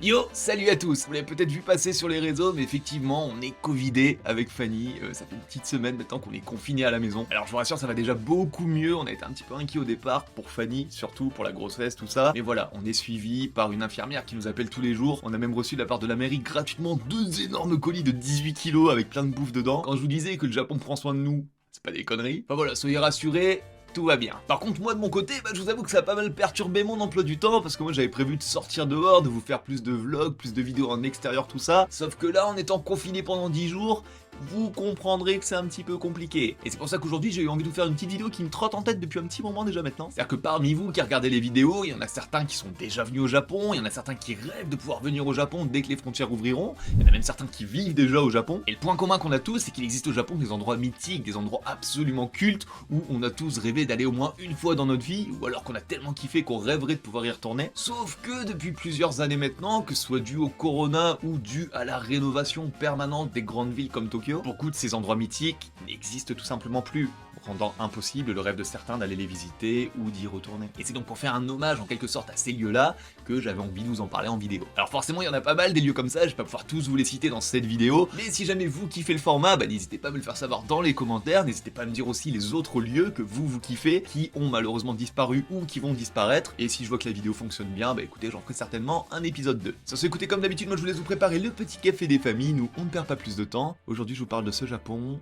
Yo, salut à tous. Vous l'avez peut-être vu passer sur les réseaux, mais effectivement, on est covidé avec Fanny. Ça fait une petite semaine maintenant qu'on est confiné à la maison. Alors je vous rassure, ça va déjà beaucoup mieux. On a été un petit peu inquiets au départ pour Fanny, surtout pour la grossesse, tout ça. Mais voilà, on est suivi par une infirmière qui nous appelle tous les jours. On a même reçu de la part de la mairie gratuitement 2 énormes colis de 18 kilos avec plein de bouffe dedans. Quand je vous disais que le Japon prend soin de nous, c'est pas des conneries. Enfin voilà, soyez rassurés. Tout va bien. Par contre, moi de mon côté, je vous avoue que ça a pas mal perturbé mon emploi du temps parce que moi j'avais prévu de sortir dehors, de vous faire plus de vlogs, plus de vidéos en extérieur, tout ça. Sauf que là, en étant confiné pendant 10 jours, vous comprendrez que c'est un petit peu compliqué. Et c'est pour ça qu'aujourd'hui j'ai eu envie de vous faire une petite vidéo qui me trotte en tête depuis un petit moment déjà maintenant. C'est-à-dire que parmi vous qui regardez les vidéos, il y en a certains qui sont déjà venus au Japon, il y en a certains qui rêvent de pouvoir venir au Japon dès que les frontières ouvriront, il y en a même certains qui vivent déjà au Japon. Et le point commun qu'on a tous, c'est qu'il existe au Japon des endroits mythiques, des endroits absolument cultes, où on a tous rêvé d'aller au moins une fois dans notre vie, ou alors qu'on a tellement kiffé qu'on rêverait de pouvoir y retourner. Sauf que depuis plusieurs années maintenant, que ce soit dû au corona ou dû à la rénovation permanente des grandes villes comme Tokyo, beaucoup de ces endroits mythiques n'existent tout simplement plus, rendant impossible le rêve de certains d'aller les visiter ou d'y retourner. Et c'est donc pour faire un hommage en quelque sorte à ces lieux-là que j'avais envie de vous en parler en vidéo. Alors forcément il y en a pas mal des lieux comme ça, je vais pas pouvoir tous vous les citer dans cette vidéo, mais si jamais vous kiffez le format, n'hésitez pas à me le faire savoir dans les commentaires, n'hésitez pas à me dire aussi les autres lieux que vous kiffez, qui ont malheureusement disparu ou qui vont disparaître, et si je vois que la vidéo fonctionne bien, écoutez, j'en ferai certainement un épisode 2. Sur ce, écoutez, comme d'habitude, moi je vous laisse vous préparer le petit café des familles, nous on ne perd pas plus de temps. Aujourd'hui je vous parle de ce Japon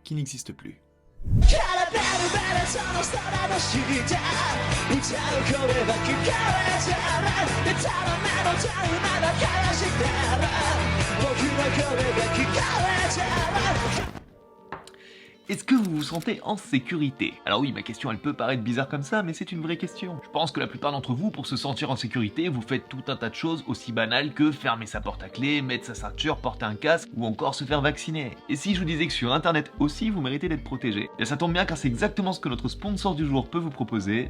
qui n'existe plus. Est-ce que vous vous sentez en sécurité? Alors oui, ma question elle peut paraître bizarre comme ça, mais c'est une vraie question. Je pense que la plupart d'entre vous, pour se sentir en sécurité, vous faites tout un tas de choses aussi banales que fermer sa porte à clé, mettre sa ceinture, porter un casque ou encore se faire vacciner. Et si je vous disais que sur internet aussi vous méritez d'être protégé? Et ça tombe bien car c'est exactement ce que notre sponsor du jour peut vous proposer,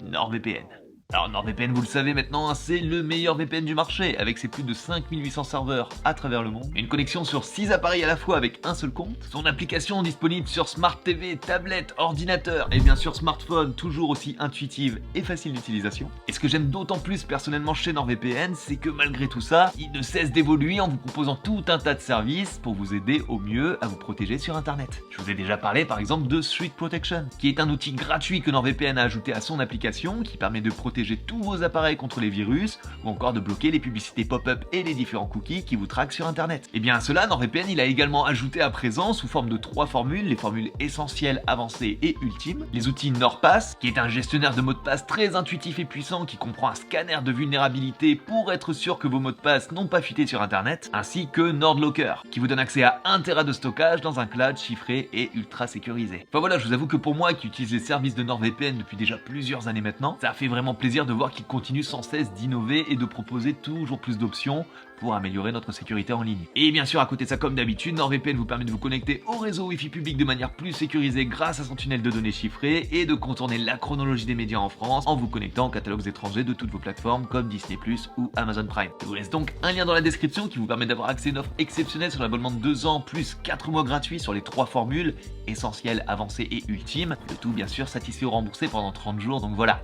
NordVPN. Alors NordVPN, vous le savez maintenant, c'est le meilleur VPN du marché, avec ses plus de 5800 serveurs à travers le monde, une connexion sur 6 appareils à la fois avec un seul compte, son application disponible sur Smart TV, tablette, ordinateur et bien sûr smartphone, toujours aussi intuitive et facile d'utilisation. Et ce que j'aime d'autant plus personnellement chez NordVPN, c'est que malgré tout ça, il ne cesse d'évoluer en vous proposant tout un tas de services pour vous aider au mieux à vous protéger sur internet. Je vous ai déjà parlé par exemple de Street Protection, qui est un outil gratuit que NordVPN a ajouté à son application, qui permet de protéger tous vos appareils contre les virus, ou encore de bloquer les publicités pop-up et les différents cookies qui vous traquent sur internet. Et bien à cela, NordVPN il a également ajouté à présent sous forme de 3 formules, les formules essentielles, avancées et ultimes, les outils NordPass, qui est un gestionnaire de mots de passe très intuitif et puissant qui comprend un scanner de vulnérabilité pour être sûr que vos mots de passe n'ont pas fuité sur internet, ainsi que NordLocker, qui vous donne accès à 1 Tera de stockage dans un cloud chiffré et ultra sécurisé. Enfin voilà, je vous avoue que pour moi qui utilise les services de NordVPN depuis déjà plusieurs années maintenant, ça fait vraiment plaisir de voir qu'il continue sans cesse d'innover et de proposer toujours plus d'options pour améliorer notre sécurité en ligne. Et bien sûr, à côté de ça, comme d'habitude, NordVPN vous permet de vous connecter au réseau Wi-Fi public de manière plus sécurisée grâce à son tunnel de données chiffrées et de contourner la chronologie des médias en France en vous connectant aux catalogues étrangers de toutes vos plateformes comme Disney+, ou Amazon Prime. Je vous laisse donc un lien dans la description qui vous permet d'avoir accès à une offre exceptionnelle sur l'abonnement de 2 ans plus 4 mois gratuits sur les 3 formules essentielles, avancées et ultimes. Le tout bien sûr satisfait ou remboursé pendant 30 jours, donc voilà.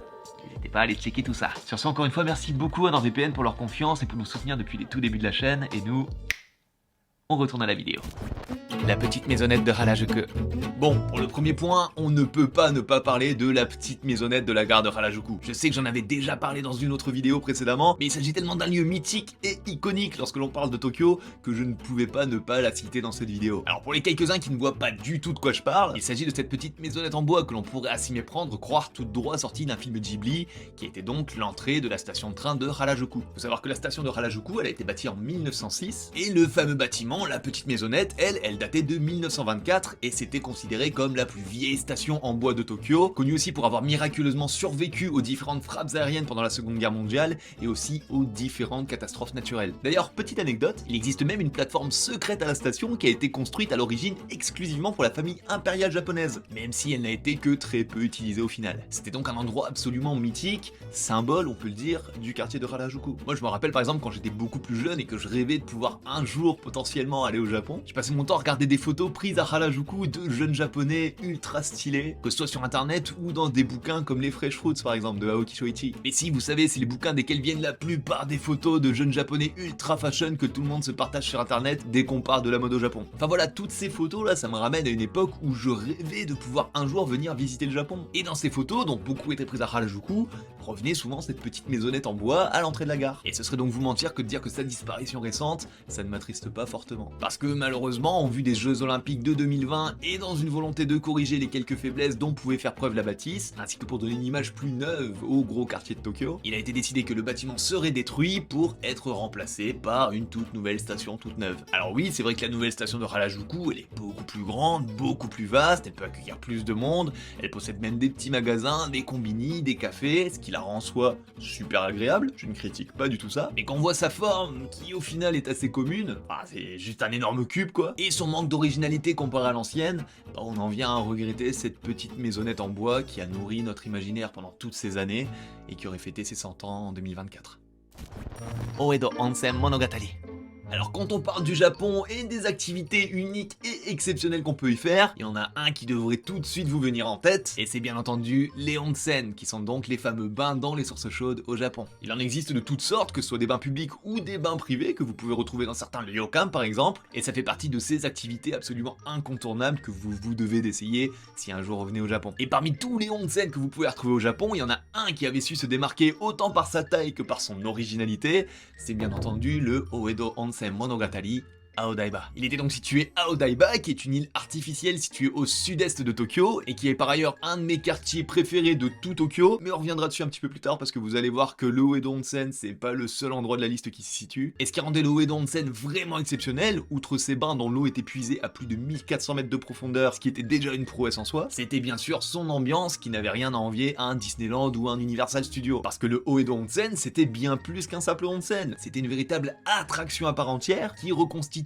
N'hésitez pas à aller checker tout ça. Sur ce, encore une fois, merci beaucoup à NordVPN pour leur confiance et pour nous soutenir depuis les tout débuts de la chaîne. Et nous, on retourne à la vidéo. La petite maisonnette de Harajuku. Bon, pour le premier point, on ne peut pas ne pas parler de la petite maisonnette de la gare de Harajuku. Je sais que j'en avais déjà parlé dans une autre vidéo précédemment, mais il s'agit tellement d'un lieu mythique et iconique lorsque l'on parle de Tokyo que je ne pouvais pas ne pas la citer dans cette vidéo. Alors pour les quelques-uns qui ne voient pas du tout de quoi je parle, il s'agit de cette petite maisonnette en bois que l'on pourrait à s'y méprendre croire tout droit sortie d'un film Ghibli, qui était donc l'entrée de la station de train de Harajuku. Faut savoir que la station de Harajuku, elle a été bâtie en 1906, et le fameux bâtiment, la petite maisonnette, elle datait de 1924 et c'était considéré comme la plus vieille station en bois de Tokyo, connue aussi pour avoir miraculeusement survécu aux différentes frappes aériennes pendant la Seconde Guerre mondiale et aussi aux différentes catastrophes naturelles. D'ailleurs, petite anecdote, il existe même une plateforme secrète à la station qui a été construite à l'origine exclusivement pour la famille impériale japonaise, même si elle n'a été que très peu utilisée au final. C'était donc un endroit absolument mythique, symbole, on peut le dire, du quartier de Harajuku. Moi je me rappelle par exemple quand j'étais beaucoup plus jeune et que je rêvais de pouvoir un jour potentiellement tellement aller au Japon. J'ai passé mon temps à regarder des photos prises à Harajuku de jeunes japonais ultra stylés, que ce soit sur internet ou dans des bouquins comme les Fresh Fruits par exemple de Aoki Shoichi. Mais si, vous savez, c'est les bouquins desquels viennent la plupart des photos de jeunes japonais ultra fashion que tout le monde se partage sur internet dès qu'on parle de la mode au Japon. Enfin voilà, toutes ces photos là, ça me ramène à une époque où je rêvais de pouvoir un jour venir visiter le Japon. Et dans ces photos, dont beaucoup étaient prises à Harajuku, revenait souvent cette petite maisonnette en bois à l'entrée de la gare. Et ce serait donc vous mentir que de dire que sa disparition récente, ça ne m'attriste pas fortement. Parce que malheureusement, en vue des Jeux Olympiques de 2020 et dans une volonté de corriger les quelques faiblesses dont pouvait faire preuve la bâtisse, ainsi que pour donner une image plus neuve au gros quartier de Tokyo, il a été décidé que le bâtiment serait détruit pour être remplacé par une toute nouvelle station toute neuve. Alors oui, c'est vrai que la nouvelle station de Harajuku, elle est beaucoup plus grande, beaucoup plus vaste, elle peut accueillir plus de monde, elle possède même des petits magasins, des combini, des cafés, ce qui la rend en soi super agréable, je ne critique pas du tout ça, mais quand on voit sa forme, qui au final est assez commune, c'est juste un énorme cube quoi, et son manque d'originalité comparé à l'ancienne, on en vient à regretter cette petite maisonnette en bois qui a nourri notre imaginaire pendant toutes ces années et qui aurait fêté ses 100 ans en 2024. Oedo Onsen Monogatari. Alors quand on parle du Japon et des activités uniques et exceptionnelles qu'on peut y faire, il y en a un qui devrait tout de suite vous venir en tête, et c'est bien entendu les onsen, qui sont donc les fameux bains dans les sources chaudes au Japon. Il en existe de toutes sortes, que ce soit des bains publics ou des bains privés, que vous pouvez retrouver dans certains ryokan par exemple, et ça fait partie de ces activités absolument incontournables que vous devez d'essayer si un jour vous venez au Japon. Et parmi tous les onsen que vous pouvez retrouver au Japon, il y en a un qui avait su se démarquer autant par sa taille que par son originalité, c'est bien entendu le Oedo Onsen Monogatari à Odaiba. Il était donc situé à Odaiba, qui est une île artificielle située au sud-est de Tokyo, et qui est par ailleurs un de mes quartiers préférés de tout Tokyo, mais on reviendra dessus un petit peu plus tard parce que vous allez voir que le Uedo Onsen, c'est pas le seul endroit de la liste qui s'y situe. Et ce qui rendait le Uedo Onsen vraiment exceptionnel, outre ces bains dont l'eau était puisée à plus de 1400 mètres de profondeur, ce qui était déjà une prouesse en soi, c'était bien sûr son ambiance qui n'avait rien à envier à un Disneyland ou un Universal Studios. Parce que le Uedo Onsen, c'était bien plus qu'un simple onsen, c'était une véritable attraction à part entière qui reconstituait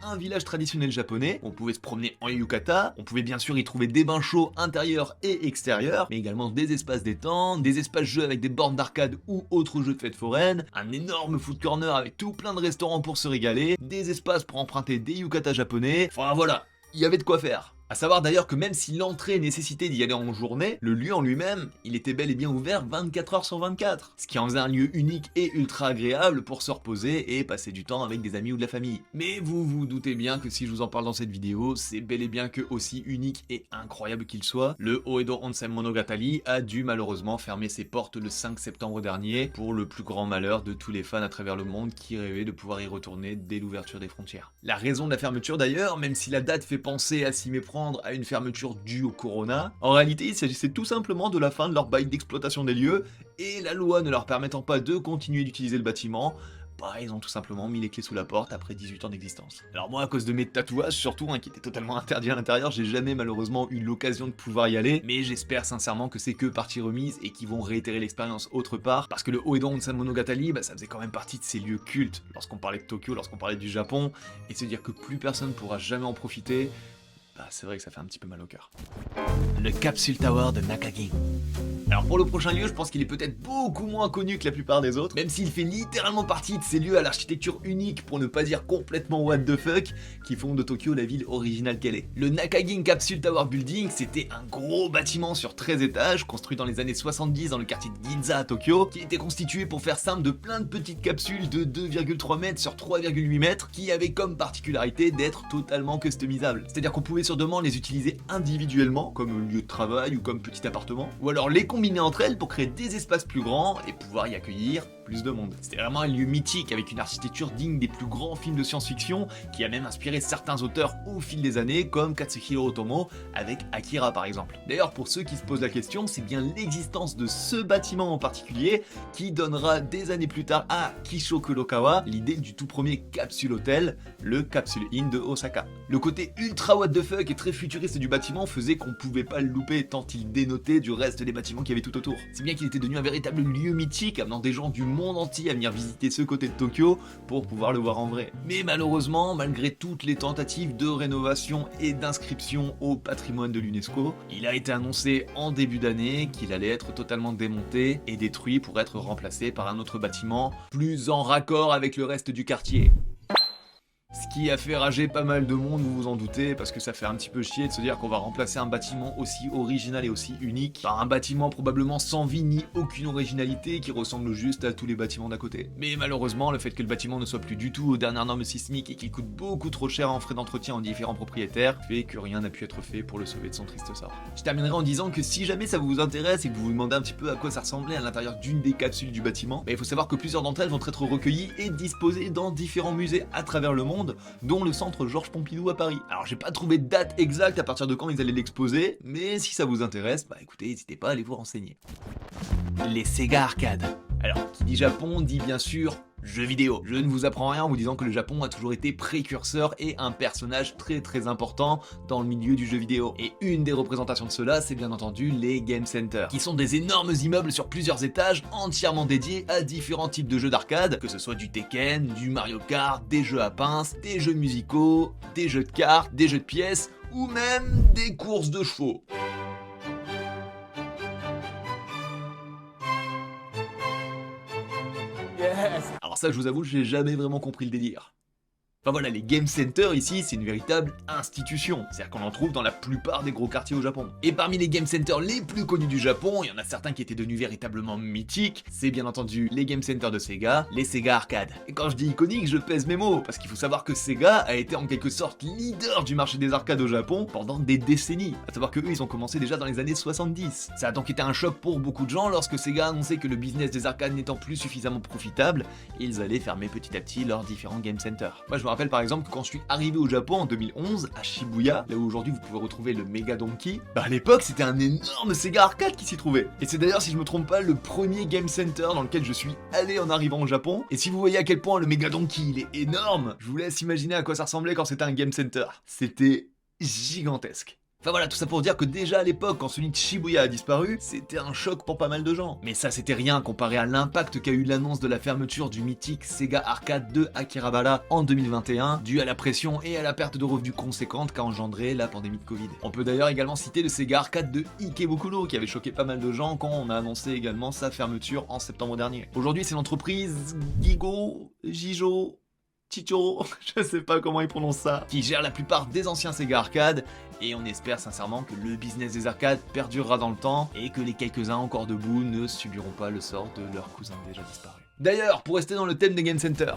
un village traditionnel japonais. On pouvait se promener en yukata, on pouvait bien sûr y trouver des bains chauds intérieurs et extérieurs, mais également des espaces détente, des espaces jeux avec des bornes d'arcade ou autres jeux de fête foraine, un énorme food corner avec tout plein de restaurants pour se régaler, des espaces pour emprunter des yukata japonais, enfin voilà, il y avait de quoi faire. A savoir d'ailleurs que même si l'entrée nécessitait d'y aller en journée, le lieu en lui-même, il était bel et bien ouvert 24 heures sur 24. Ce qui en faisait un lieu unique et ultra agréable pour se reposer et passer du temps avec des amis ou de la famille. Mais vous vous doutez bien que si je vous en parle dans cette vidéo, c'est bel et bien que aussi unique et incroyable qu'il soit, le Oedo Onsen Monogatari a dû malheureusement fermer ses portes le 5 septembre dernier pour le plus grand malheur de tous les fans à travers le monde qui rêvaient de pouvoir y retourner dès l'ouverture des frontières. La raison de la fermeture d'ailleurs, même si la date fait penser à s'y méprendre à une fermeture due au corona, en réalité il s'agissait tout simplement de la fin de leur bail d'exploitation des lieux, et la loi ne leur permettant pas de continuer d'utiliser le bâtiment, ils ont tout simplement mis les clés sous la porte après 18 ans d'existence. Alors moi, à cause de mes tatouages surtout, qui étaient totalement interdits à l'intérieur, j'ai jamais malheureusement eu l'occasion de pouvoir y aller, mais j'espère sincèrement que c'est que partie remise et qu'ils vont réitérer l'expérience autre part, parce que le Oedo Onsen Monogatari, ça faisait quand même partie de ces lieux cultes lorsqu'on parlait de Tokyo, lorsqu'on parlait du Japon, et se dire que plus personne pourra jamais en profiter, c'est vrai que ça fait un petit peu mal au cœur. Le Capsule Tower de Nakagin. Alors pour le prochain lieu, je pense qu'il est peut-être beaucoup moins connu que la plupart des autres, même s'il fait littéralement partie de ces lieux à l'architecture unique, pour ne pas dire complètement what the fuck, qui font de Tokyo la ville originale qu'elle est. Le Nakagin Capsule Tower Building, c'était un gros bâtiment sur 13 étages, construit dans les années 70 dans le quartier de Ginza à Tokyo, qui était constitué pour faire simple de plein de petites capsules de 2,3 mètres sur 3,8 mètres, qui avaient comme particularité d'être totalement customisables. C'est-à-dire qu'on pouvait sur demande les utiliser individuellement, comme lieu de travail ou comme petit appartement, ou alors les combiner entre elles pour créer des espaces plus grands et pouvoir y accueillir plus de monde. C'était vraiment un lieu mythique avec une architecture digne des plus grands films de science-fiction qui a même inspiré certains auteurs au fil des années comme Katsuhiro Otomo avec Akira par exemple. D'ailleurs pour ceux qui se posent la question, c'est bien l'existence de ce bâtiment en particulier qui donnera des années plus tard à Kisho Kurokawa l'idée du tout premier capsule hôtel, le Capsule Inn de Osaka. Le côté ultra what the fuck et très futuriste du bâtiment faisait qu'on pouvait pas le louper tant il dénotait du reste des bâtiments qu'il y avait tout autour. Si bien qu'il était devenu un véritable lieu mythique amenant des gens du monde entier à venir visiter ce côté de Tokyo pour pouvoir le voir en vrai. Mais malheureusement, malgré toutes les tentatives de rénovation et d'inscription au patrimoine de l'UNESCO, il a été annoncé en début d'année qu'il allait être totalement démonté et détruit pour être remplacé par un autre bâtiment plus en raccord avec le reste du quartier. Ce qui a fait rager pas mal de monde, vous vous en doutez, parce que ça fait un petit peu chier de se dire qu'on va remplacer un bâtiment aussi original et aussi unique par un bâtiment probablement sans vie ni aucune originalité qui ressemble juste à tous les bâtiments d'à côté. Mais malheureusement, le fait que le bâtiment ne soit plus du tout aux dernières normes sismiques et qu'il coûte beaucoup trop cher en frais d'entretien aux différents propriétaires, fait que rien n'a pu être fait pour le sauver de son triste sort. Je terminerai en disant que si jamais ça vous intéresse et que vous vous demandez un petit peu à quoi ça ressemblait à l'intérieur d'une des capsules du bâtiment, il faut savoir que plusieurs d'entre elles vont être recueillies et disposées dans différents musées à travers le monde, dont le centre Georges Pompidou à Paris. Alors j'ai pas trouvé de date exacte à partir de quand ils allaient l'exposer, mais si ça vous intéresse, bah écoutez, n'hésitez pas à aller vous renseigner. Les Sega Arcade. Alors, qui dit Japon dit bien sûr jeux vidéo. Je ne vous apprends rien en vous disant que le Japon a toujours été précurseur et un personnage très important dans le milieu du jeu vidéo. Et une des représentations de cela, c'est bien entendu les Game Center, qui sont des énormes immeubles sur plusieurs étages entièrement dédiés à différents types de jeux d'arcade, que ce soit du Tekken, du Mario Kart, des jeux à pince, des jeux musicaux, des jeux de cartes, des jeux de pièces, ou même des courses de chevaux. Alors ça, je vous avoue, j'ai jamais vraiment compris le délire. Enfin voilà, les Game Center ici, c'est une véritable institution. C'est-à-dire qu'on en trouve dans la plupart des gros quartiers au Japon. Et parmi les Game Center les plus connus du Japon, il y en a certains qui étaient devenus véritablement mythiques. C'est bien entendu les Game Center de Sega, les Sega Arcade. Et quand je dis iconique, je pèse mes mots, parce qu'il faut savoir que Sega a été en quelque sorte leader du marché des arcades au Japon pendant des décennies. À savoir que eux, ils ont commencé déjà dans les années 70. Ça a donc été un choc pour beaucoup de gens lorsque Sega a annoncé que le business des arcades n'étant plus suffisamment profitable, ils allaient fermer petit à petit leurs différents Game Center. Moi, je me rappelle par exemple que quand je suis arrivé au Japon en 2011 à Shibuya, là où aujourd'hui vous pouvez retrouver le Mega Donkey, bah à l'époque c'était un énorme Sega Arcade qui s'y trouvait. Et c'est d'ailleurs, si je me trompe pas, le premier Game Center dans lequel je suis allé en arrivant au Japon. Et si vous voyez à quel point le Mega Donkey il est énorme, je vous laisse imaginer à quoi ça ressemblait quand c'était un Game Center. C'était gigantesque. Enfin voilà, tout ça pour dire que déjà à l'époque, quand celui de Shibuya a disparu, c'était un choc pour pas mal de gens. Mais ça c'était rien comparé à l'impact qu'a eu l'annonce de la fermeture du mythique Sega Arcade de Akihabara en 2021, dû à la pression et à la perte de revenus conséquente qu'a engendré la pandémie de Covid. On peut d'ailleurs également citer le Sega Arcade de Ikebukuro, qui avait choqué pas mal de gens quand on a annoncé également sa fermeture en septembre dernier. Aujourd'hui c'est l'entreprise Gijo, Chicho, je sais pas comment ils prononcent ça, qui gère la plupart des anciens Sega Arcade, et on espère sincèrement que le business des arcades perdurera dans le temps, et que les quelques-uns encore debout ne subiront pas le sort de leurs cousins déjà disparus. D'ailleurs, pour rester dans le thème des Game Center,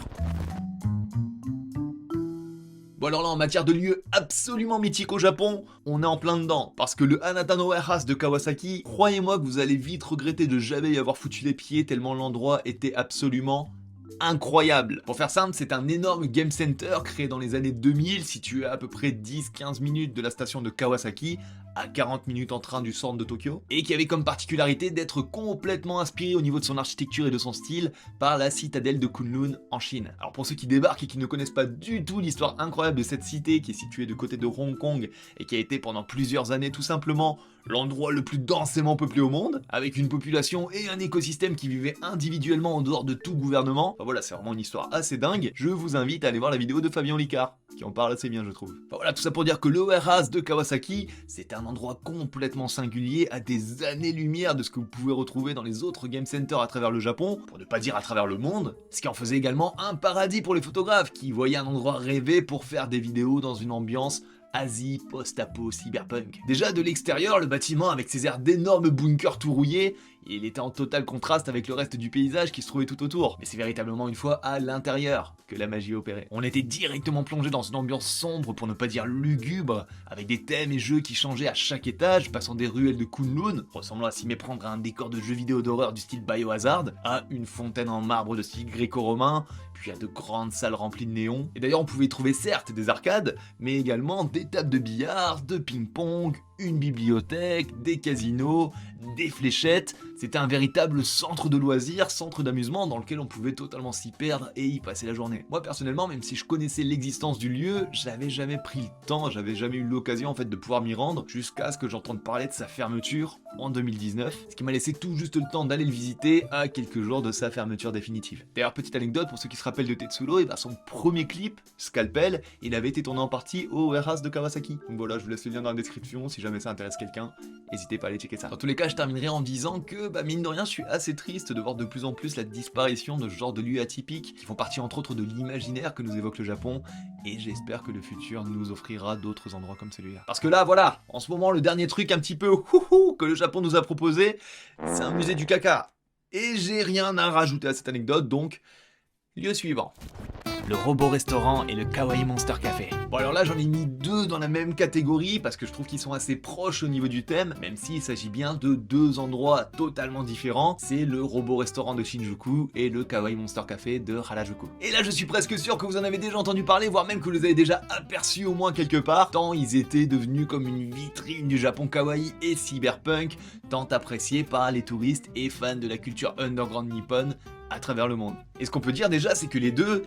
bon alors là, en matière de lieux absolument mythiques au Japon, on est en plein dedans, parce que le Anata no Warehouse de Kawasaki, croyez-moi que vous allez vite regretter de jamais y avoir foutu les pieds tellement l'endroit était absolument incroyable. Pour faire simple, c'est un énorme game center créé dans les années 2000, situé à peu près 10-15 minutes de la station de Kawasaki, à 40 minutes en train du centre de Tokyo, et qui avait comme particularité d'être complètement inspiré au niveau de son architecture et de son style par la citadelle de Kunlun en Chine. Alors pour ceux qui débarquent et qui ne connaissent pas du tout l'histoire incroyable de cette cité qui est située de côté de Hong Kong et qui a été pendant plusieurs années tout simplement l'endroit le plus densément peuplé au monde, avec une population et un écosystème qui vivaient individuellement en dehors de tout gouvernement. Enfin voilà, c'est vraiment une histoire assez dingue. Je vous invite à aller voir la vidéo de Fabien Licard, qui en parle assez bien je trouve. Enfin voilà, tout ça pour dire que le warehouse de Kawasaki, c'est un endroit complètement singulier à des années-lumière de ce que vous pouvez retrouver dans les autres game centers à travers le Japon, pour ne pas dire à travers le monde, ce qui en faisait également un paradis pour les photographes, qui voyaient un endroit rêvé pour faire des vidéos dans une ambiance Asie, post-apo, cyberpunk. Déjà de l'extérieur, le bâtiment avec ses airs d'énormes bunkers tout rouillés, il était en total contraste avec le reste du paysage qui se trouvait tout autour. Mais c'est véritablement une fois à l'intérieur que la magie opérait. On était directement plongé dans une ambiance sombre, pour ne pas dire lugubre, avec des thèmes et jeux qui changeaient à chaque étage, passant des ruelles de Kunlun, ressemblant à s'y méprendre à un décor de jeux vidéo d'horreur du style Biohazard, à une fontaine en marbre de style gréco-romain, puis à de grandes salles remplies de néons. Et d'ailleurs on pouvait y trouver certes des arcades, mais également des tables de billard, de ping-pong, une bibliothèque, des casinos, des fléchettes. C'était un véritable centre de loisirs, centre d'amusement dans lequel on pouvait totalement s'y perdre et y passer la journée. Moi personnellement, même si je connaissais l'existence du lieu, j'avais jamais pris le temps, j'avais jamais eu l'occasion en fait de pouvoir m'y rendre, jusqu'à ce que j'entende parler de sa fermeture en 2019, ce qui m'a laissé tout juste le temps d'aller le visiter à quelques jours de sa fermeture définitive. D'ailleurs, petite anecdote pour ceux qui se rappellent de Tetsulo, et son premier clip, Scalpel, il avait été tourné en partie au warehouse de Kawasaki. Donc voilà, je vous laisse le lien dans la description si jamais jamais ça intéresse quelqu'un, n'hésitez pas à aller checker ça. Dans tous les cas, je terminerai en disant que, mine de rien, je suis assez triste de voir de plus en plus la disparition de ce genre de lieux atypiques, qui font partie entre autres de l'imaginaire que nous évoque le Japon, et j'espère que le futur nous offrira d'autres endroits comme celui-là. Parce que là, voilà, en ce moment, le dernier truc un petit peu que le Japon nous a proposé, c'est un musée du caca. Et j'ai rien à rajouter à cette anecdote, donc, lieu suivant. Le robot restaurant et le Kawaii Monster Café. Bon alors là j'en ai mis deux dans la même catégorie parce que je trouve qu'ils sont assez proches au niveau du thème, même s'il s'agit bien de deux endroits totalement différents. C'est le robot restaurant de Shinjuku et le Kawaii Monster Café de Harajuku. Et là je suis presque sûr que vous en avez déjà entendu parler, voire même que vous les avez déjà aperçus au moins quelque part, tant ils étaient devenus comme une vitrine du Japon kawaii et cyberpunk, tant appréciés par les touristes et fans de la culture underground nippone à travers le monde. Et ce qu'on peut dire déjà, c'est que les deux,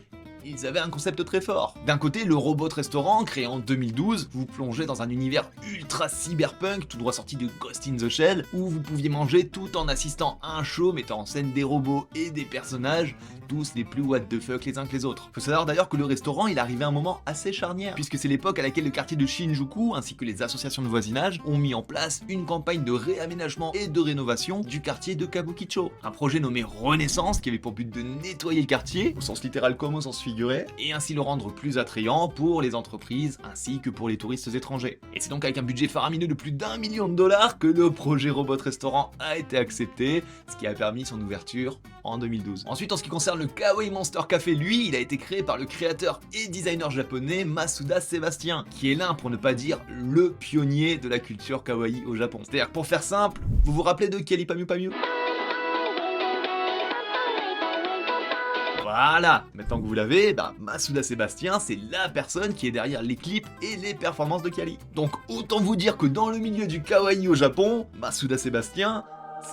ils avaient un concept très fort. D'un côté, le robot restaurant, créé en 2012, vous plongeait dans un univers ultra cyberpunk, tout droit sorti de Ghost in the Shell, où vous pouviez manger tout en assistant à un show mettant en scène des robots et des personnages, tous les plus what the fuck les uns que les autres. Faut savoir d'ailleurs que le restaurant, il arrivait à un moment assez charnière, puisque c'est l'époque à laquelle le quartier de Shinjuku, ainsi que les associations de voisinage, ont mis en place une campagne de réaménagement et de rénovation du quartier de Kabukicho. Un projet nommé Renaissance, qui avait pour but de nettoyer le quartier, au sens littéral comme au sens figuré, et ainsi le rendre plus attrayant pour les entreprises ainsi que pour les touristes étrangers. Et c'est donc avec un budget faramineux de plus d'1 million de dollars que le projet Robot Restaurant a été accepté, ce qui a permis son ouverture en 2012. Ensuite, en ce qui concerne le Kawaii Monster Café, lui, il a été créé par le créateur et designer japonais Masuda Sébastien, qui est l'un, pour ne pas dire le pionnier de la culture kawaii au Japon. C'est-à-dire que pour faire simple, vous vous rappelez de Kyali Pamu Pamu ? Voilà, maintenant que vous l'avez, Masuda Sébastien, c'est la personne qui est derrière les clips et les performances de Kyali. Donc autant vous dire que dans le milieu du kawaii au Japon, Masuda Sébastien,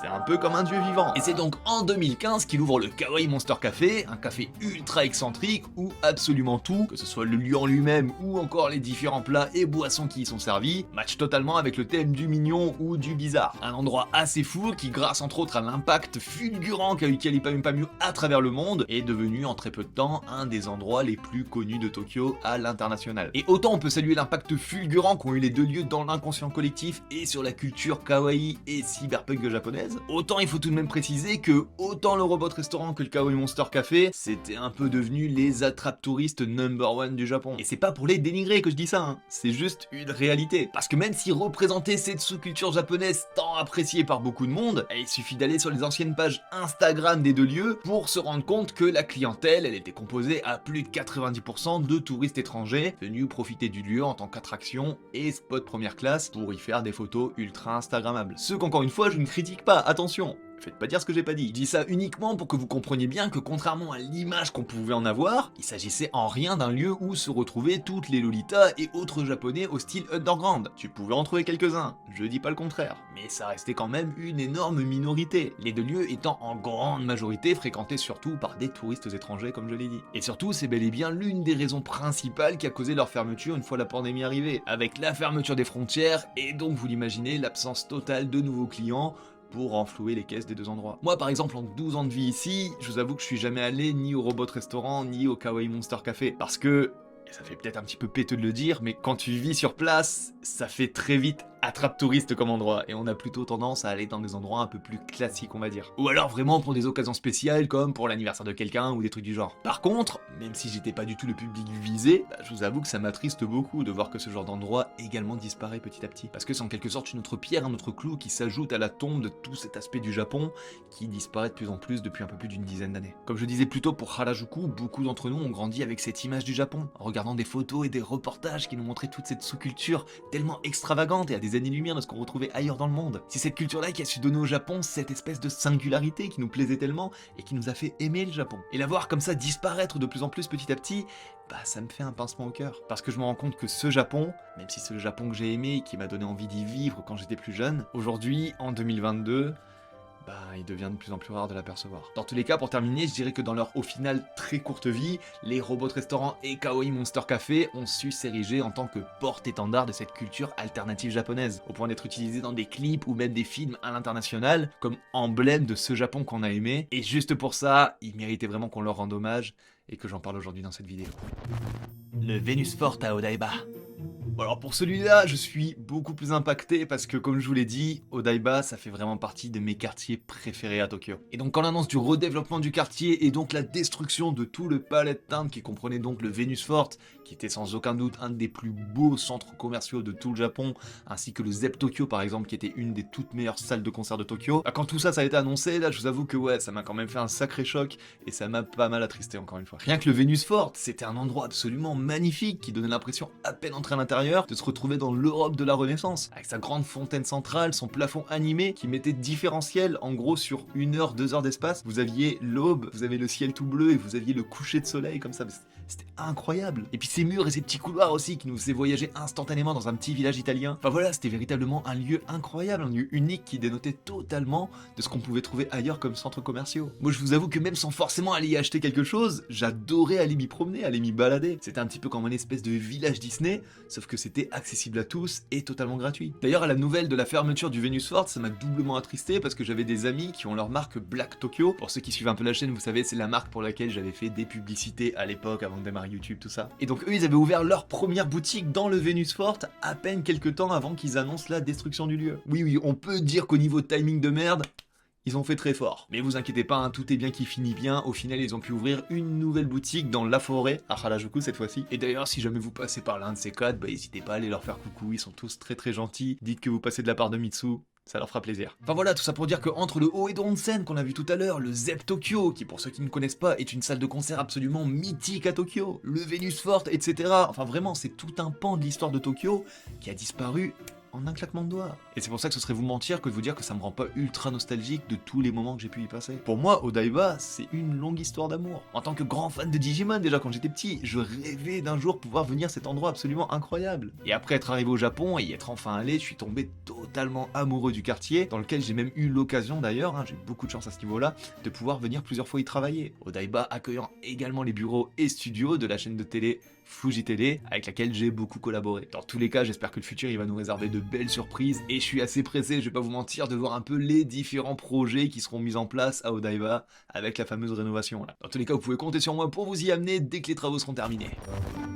c'est un peu comme un dieu vivant. Et c'est donc en 2015 qu'il ouvre le Kawaii Monster Café, un café ultra excentrique où absolument tout, que ce soit le lieu en lui-même ou encore les différents plats et boissons qui y sont servis, match totalement avec le thème du mignon ou du bizarre. Un endroit assez fou qui, grâce entre autres à l'impact fulgurant qu'a eu Kyali Pamu Pamu à travers le monde, est devenu en très peu de temps un des endroits les plus connus de Tokyo à l'international. Et autant on peut saluer l'impact fulgurant qu'ont eu les deux lieux dans l'inconscient collectif et sur la culture kawaii et cyberpunk japonaise, autant il faut tout de même préciser que autant le Robot Restaurant que le Kawaii Monster Café, c'était un peu devenu les attrape touristes number one du Japon. Et c'est pas pour les dénigrer que je dis ça, c'est juste une réalité. Parce que même si représenter cette sous-culture japonaise tant appréciée par beaucoup de monde, il suffit d'aller sur les anciennes pages Instagram des deux lieux pour se rendre compte que la clientèle, elle était composée à plus de 90% de touristes étrangers venus profiter du lieu en tant qu'attraction et spot première classe pour y faire des photos ultra instagrammables. Ce qu'encore une fois je ne critique pas, attention, faites pas dire ce que j'ai pas dit. Je dis ça uniquement pour que vous compreniez bien que contrairement à l'image qu'on pouvait en avoir, il s'agissait en rien d'un lieu où se retrouvaient toutes les lolitas et autres japonais au style underground. Tu pouvais en trouver quelques-uns, je dis pas le contraire, mais ça restait quand même une énorme minorité, les deux lieux étant en grande majorité fréquentés surtout par des touristes étrangers comme je l'ai dit. Et surtout c'est bel et bien l'une des raisons principales qui a causé leur fermeture une fois la pandémie arrivée, avec la fermeture des frontières et donc vous l'imaginez l'absence totale de nouveaux clients pour renflouer les caisses des deux endroits. Moi par exemple en 12 ans de vie ici, je vous avoue que je suis jamais allé ni au Robot Restaurant ni au Kawaii Monster Café, parce que, et ça fait peut-être un petit peu péteux de le dire, mais quand tu vis sur place, ça fait très vite attrape touriste comme endroit, et on a plutôt tendance à aller dans des endroits un peu plus classiques on va dire. Ou alors vraiment pour des occasions spéciales comme pour l'anniversaire de quelqu'un ou des trucs du genre. Par contre, même si j'étais pas du tout le public visé, je vous avoue que ça m'attriste beaucoup de voir que ce genre d'endroit également disparaît petit à petit. Parce que c'est en quelque sorte une autre pierre, un autre clou qui s'ajoute à la tombe de tout cet aspect du Japon qui disparaît de plus en plus depuis un peu plus d'une dizaine d'années. Comme je disais plus tôt pour Harajuku, beaucoup d'entre nous ont grandi avec cette image du Japon, en regardant des photos et des reportages qui nous montraient toute cette sous-culture tellement extravagante et à des années-lumière de ce qu'on retrouvait ailleurs dans le monde. C'est cette culture-là qui a su donner au Japon cette espèce de singularité qui nous plaisait tellement et qui nous a fait aimer le Japon. Et la voir comme ça disparaître de plus en plus petit à petit, ça me fait un pincement au cœur. Parce que je me rends compte que ce Japon, même si c'est le Japon que j'ai aimé et qui m'a donné envie d'y vivre quand j'étais plus jeune, aujourd'hui, en 2022, il devient de plus en plus rare de l'apercevoir. Dans tous les cas, pour terminer, je dirais que dans leur au final très courte vie, les Robot Restaurant et Kawaii Monster Café ont su s'ériger en tant que porte-étendard de cette culture alternative japonaise, au point d'être utilisés dans des clips ou même des films à l'international, comme emblème de ce Japon qu'on a aimé, et juste pour ça, ils méritaient vraiment qu'on leur rende hommage, et que j'en parle aujourd'hui dans cette vidéo. Le Venus Fort à Odaiba. Bon alors pour celui-là, je suis beaucoup plus impacté parce que comme je vous l'ai dit, Odaiba, ça fait vraiment partie de mes quartiers préférés à Tokyo. Et donc quand l'annonce du redéveloppement du quartier et donc la destruction de tout le Palais de Town qui comprenait donc le Venus Fort, qui était sans aucun doute un des plus beaux centres commerciaux de tout le Japon, ainsi que le Zep Tokyo par exemple, qui était une des toutes meilleures salles de concert de Tokyo, bah, quand tout ça a été annoncé, là je vous avoue que ouais, ça m'a quand même fait un sacré choc et ça m'a pas mal attristé encore une fois. Rien que le Venus Fort, c'était un endroit absolument magnifique qui donnait l'impression à peine entré à l'intérieur de se retrouver dans l'Europe de la Renaissance, avec sa grande fontaine centrale, son plafond animé qui mettait différentiel, en gros sur 1 heure, 2 heures d'espace, vous aviez l'aube, vous avez le ciel tout bleu et vous aviez le coucher de soleil comme ça, c'était incroyable. Et puis ces murs et ces petits couloirs aussi qui nous faisaient voyager instantanément dans un petit village italien. Enfin voilà, c'était véritablement un lieu incroyable, un lieu unique qui dénotait totalement de ce qu'on pouvait trouver ailleurs comme centres commerciaux. Moi je vous avoue que même sans forcément aller y acheter quelque chose, j'adorais aller m'y promener, aller m'y balader. C'était un petit peu comme une espèce de village Disney, sauf que c'était accessible à tous et totalement gratuit. D'ailleurs à la nouvelle de la fermeture du Venus Fort, ça m'a doublement attristé parce que j'avais des amis qui ont leur marque Black Tokyo. Pour ceux qui suivent un peu la chaîne, vous savez, c'est la marque pour laquelle j'avais fait des publicités à l'époque avant de démarrer YouTube, tout ça. Et donc eux, ils avaient ouvert leur première boutique dans le Venus Fort à peine quelques temps avant qu'ils annoncent la destruction du lieu. Oui, on peut dire qu'au niveau timing de merde, ils ont fait très fort. Mais vous inquiétez pas, hein, tout est bien qui finit bien. Au final, ils ont pu ouvrir une nouvelle boutique dans la forêt, à Harajuku cette fois-ci. Et d'ailleurs, si jamais vous passez par l'un de ces quatre, bah n'hésitez pas à aller leur faire coucou, ils sont tous très très gentils. Dites que vous passez de la part de Mitsu. Ça leur fera plaisir. Enfin voilà, tout ça pour dire que entre le Oedo Onsen qu'on a vu tout à l'heure, le Zep Tokyo, qui pour ceux qui ne connaissent pas est une salle de concert absolument mythique à Tokyo, le Venus Fort, etc. Enfin vraiment, c'est tout un pan de l'histoire de Tokyo qui a disparu en un claquement de doigts. Et c'est pour ça que ce serait vous mentir que de vous dire que ça me rend pas ultra nostalgique de tous les moments que j'ai pu y passer. Pour moi, Odaiba, c'est une longue histoire d'amour. En tant que grand fan de Digimon, déjà quand j'étais petit, je rêvais d'un jour pouvoir venir à cet endroit absolument incroyable. Et après être arrivé au Japon et y être enfin allé, je suis tombé totalement amoureux du quartier, dans lequel j'ai même eu l'occasion d'ailleurs, hein, j'ai eu beaucoup de chance à ce niveau-là, de pouvoir venir plusieurs fois y travailler. Odaiba accueillant également les bureaux et studios de la chaîne de télé Fuji Télé, avec laquelle j'ai beaucoup collaboré. Dans tous les cas, j'espère que le futur il va nous réserver de belles surprises et je suis assez pressé, je vais pas vous mentir, de voir un peu les différents projets qui seront mis en place à Odaiba avec la fameuse rénovation là. Dans tous les cas, vous pouvez compter sur moi pour vous y amener dès que les travaux seront terminés.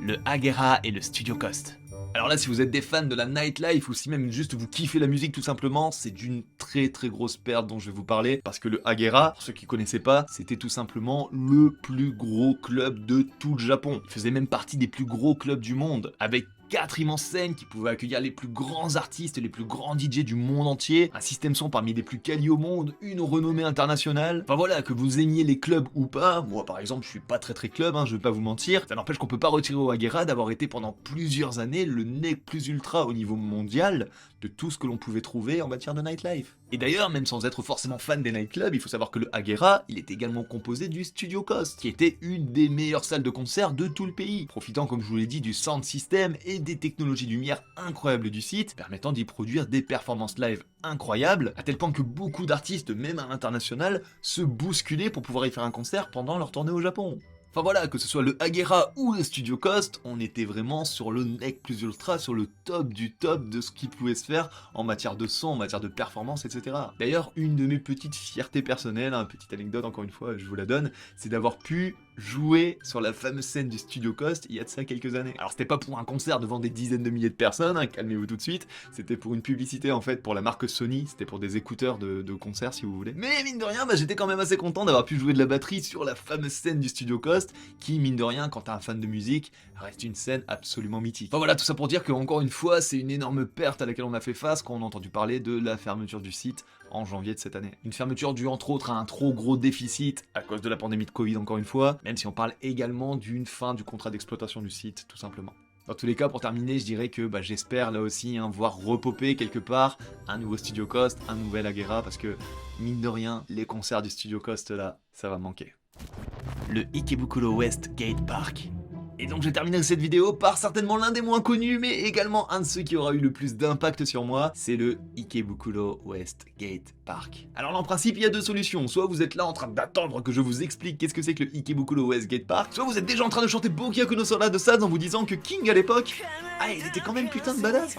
Le Agera et le Studio Cost. Alors là, si vous êtes des fans de la nightlife ou si même juste vous kiffez la musique tout simplement, c'est d'une très très grosse perte dont je vais vous parler parce que le Agera, pour ceux qui connaissaient pas, c'était tout simplement le plus gros club de tout le Japon. Il faisait même partie des plus gros clubs du monde avec 4 immenses scènes qui pouvaient accueillir les plus grands artistes et les plus grands DJ du monde entier, un système son parmi les plus quali au monde, une renommée internationale. Enfin voilà, que vous aimiez les clubs ou pas, moi par exemple je suis pas très club, hein, je vais pas vous mentir, ça n'empêche qu'on peut pas retirer au Agera d'avoir été pendant plusieurs années le nec plus ultra au niveau mondial de tout ce que l'on pouvait trouver en matière de nightlife. Et d'ailleurs, même sans être forcément fan des nightclubs, il faut savoir que le Agera, il est également composé du Studio Cost, qui était une des meilleures salles de concert de tout le pays, profitant comme je vous l'ai dit du sound system et des technologies lumière incroyables du site, permettant d'y produire des performances live incroyables, à tel point que beaucoup d'artistes, même à l'international, se bousculaient pour pouvoir y faire un concert pendant leur tournée au Japon. Enfin voilà, que ce soit le Agera ou le Studio Cost, on était vraiment sur le nec plus ultra, sur le top du top de ce qui pouvait se faire en matière de son, en matière de performance, etc. D'ailleurs, une de mes petites fiertés personnelles, une petite anecdote encore une fois, je vous la donne, c'est d'avoir pu jouer sur la fameuse scène du Studio Cost il y a de ça quelques années. Alors c'était pas pour un concert devant des dizaines de milliers de personnes, hein, calmez-vous tout de suite, c'était pour une publicité en fait pour la marque Sony, c'était pour des écouteurs de concert si vous voulez. Mais mine de rien, j'étais quand même assez content d'avoir pu jouer de la batterie sur la fameuse scène du Studio Cost, qui mine de rien, quand t'es un fan de musique, reste une scène absolument mythique. Enfin voilà, tout ça pour dire que encore une fois, c'est une énorme perte à laquelle on a fait face quand on a entendu parler de la fermeture du site en janvier de cette année. Une fermeture due entre autres à un trop gros déficit à cause de la pandémie de Covid encore une fois, même si on parle également d'une fin du contrat d'exploitation du site tout simplement. Dans tous les cas, pour terminer, je dirais que j'espère là aussi voir repopper quelque part un nouveau Studio Cost, un nouvel Agera, parce que mine de rien, les concerts du Studio Cost là, ça va manquer. Le Ikebukuro West Gate Park. Et donc je terminerai cette vidéo par certainement l'un des moins connus, mais également un de ceux qui aura eu le plus d'impact sur moi, c'est le Ikebukuro West Gate Park. Alors là en principe il y a deux solutions, soit vous êtes là en train d'attendre que je vous explique qu'est-ce que c'est que le Ikebukuro West Gate Park, soit vous êtes déjà en train de chanter Bokyaku no Sora de Saz en vous disant que King à l'époque, il était quand même putain de badass.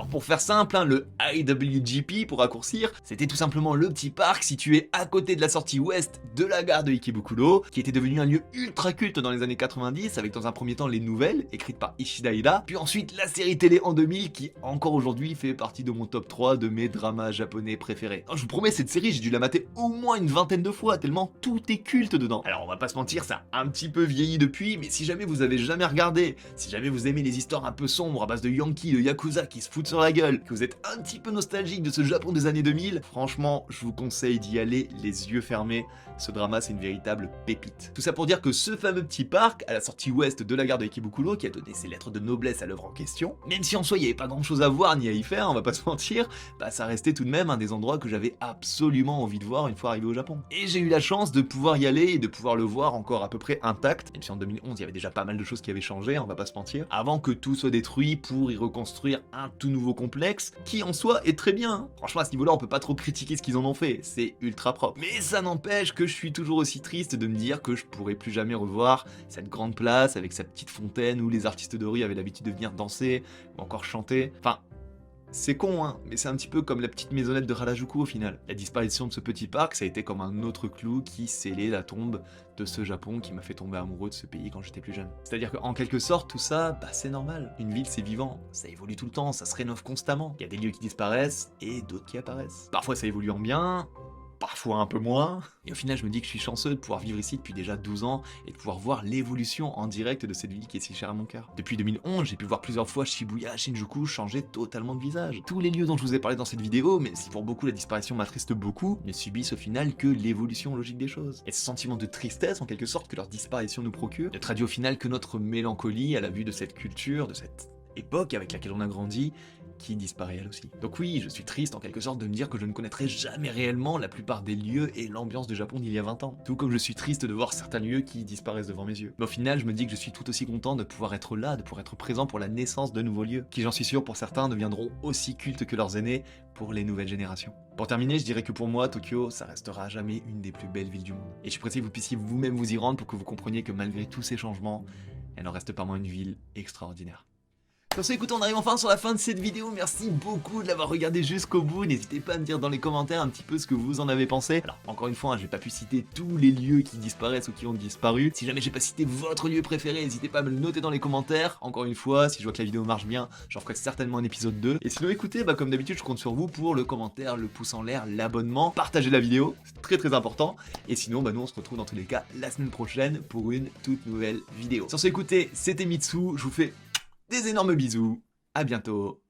Alors pour faire simple, hein, le IWGP pour raccourcir, c'était tout simplement le petit parc situé à côté de la sortie ouest de la gare de Ikebukuro, qui était devenu un lieu ultra culte dans les années 90, avec dans un premier temps les nouvelles, écrites par Ishida Ida, puis ensuite la série télé en 2000, qui encore aujourd'hui fait partie de mon top 3 de mes dramas japonais préférés. Alors, je vous promets, cette série, j'ai dû la mater au moins une vingtaine de fois, tellement tout est culte dedans. Alors on va pas se mentir, ça a un petit peu vieilli depuis, mais si jamais vous avez jamais regardé, si jamais vous aimez les histoires un peu sombres à base de Yankee, de Yakuza qui se foutent sur la gueule, que vous êtes un petit peu nostalgique de ce Japon des années 2000, franchement, je vous conseille d'y aller les yeux fermés. Ce drama, c'est une véritable pépite. Tout ça pour dire que ce fameux petit parc, à la sortie ouest de la gare de Ikebukuro, qui a donné ses lettres de noblesse à l'œuvre en question, même si en soi il n'y avait pas grand chose à voir ni à y faire, on va pas se mentir, bah ça restait tout de même un des endroits que j'avais absolument envie de voir une fois arrivé au Japon. Et j'ai eu la chance de pouvoir y aller et de pouvoir le voir encore à peu près intact, même si en 2011 il y avait déjà pas mal de choses qui avaient changé, on va pas se mentir, avant que tout soit détruit pour y reconstruire un tout nouveau complexe, qui en soi est très bien. Franchement à ce niveau-là on peut pas trop critiquer ce qu'ils en ont fait, c'est ultra propre. Mais ça n'empêche que je suis toujours aussi triste de me dire que je pourrai plus jamais revoir cette grande place avec sa petite fontaine où les artistes de rue avaient l'habitude de venir danser ou encore chanter. Enfin, c'est con, hein, mais c'est un petit peu comme la petite maisonnette de Harajuku au final. La disparition de ce petit parc, ça a été comme un autre clou qui scellait la tombe de ce Japon qui m'a fait tomber amoureux de ce pays quand j'étais plus jeune. C'est-à-dire qu'en quelque sorte, tout ça, bah c'est normal. Une ville, c'est vivant, ça évolue tout le temps, ça se rénove constamment. Il y a des lieux qui disparaissent et d'autres qui apparaissent. Parfois ça évolue en bien, parfois un peu moins. Et au final, je me dis que je suis chanceux de pouvoir vivre ici depuis déjà 12 ans et de pouvoir voir l'évolution en direct de cette ville qui est si chère à mon cœur. Depuis 2011, j'ai pu voir plusieurs fois Shibuya, Shinjuku changer totalement de visage. Tous les lieux dont je vous ai parlé dans cette vidéo, même si pour beaucoup la disparition m'attriste beaucoup, ne subissent au final que l'évolution logique des choses. Et ce sentiment de tristesse en quelque sorte que leur disparition nous procure ne traduit au final que notre mélancolie à la vue de cette culture, de cette époque avec laquelle on a grandi, qui disparaît elle aussi. Donc oui, je suis triste en quelque sorte de me dire que je ne connaîtrai jamais réellement la plupart des lieux et l'ambiance de Japon d'il y a 20 ans. Tout comme je suis triste de voir certains lieux qui disparaissent devant mes yeux. Mais au final, je me dis que je suis tout aussi content de pouvoir être là, de pouvoir être présent pour la naissance de nouveaux lieux, qui j'en suis sûr pour certains deviendront aussi cultes que leurs aînés pour les nouvelles générations. Pour terminer, je dirais que pour moi, Tokyo, ça restera jamais une des plus belles villes du monde. Et je suis pressé que vous puissiez vous-même vous y rendre pour que vous compreniez que malgré tous ces changements, elle en reste pas moins une ville extraordinaire. Sur ce, écoutez, on arrive enfin sur la fin de cette vidéo, merci beaucoup de l'avoir regardé jusqu'au bout, n'hésitez pas à me dire dans les commentaires un petit peu ce que vous en avez pensé. Alors, encore une fois, j'ai pas pu citer tous les lieux qui disparaissent ou qui ont disparu, si jamais j'ai pas cité votre lieu préféré, n'hésitez pas à me le noter dans les commentaires. Encore une fois, si je vois que la vidéo marche bien, j'en ferai certainement un épisode 2. Et sinon, écoutez, bah, comme d'habitude, je compte sur vous pour le commentaire, le pouce en l'air, l'abonnement, partager la vidéo, c'est très important. Et sinon, bah, nous on se retrouve dans tous les cas la semaine prochaine pour une toute nouvelle vidéo. Sur ce, écoutez, c'était Mitsu, je vous fais des énormes bisous, à bientôt,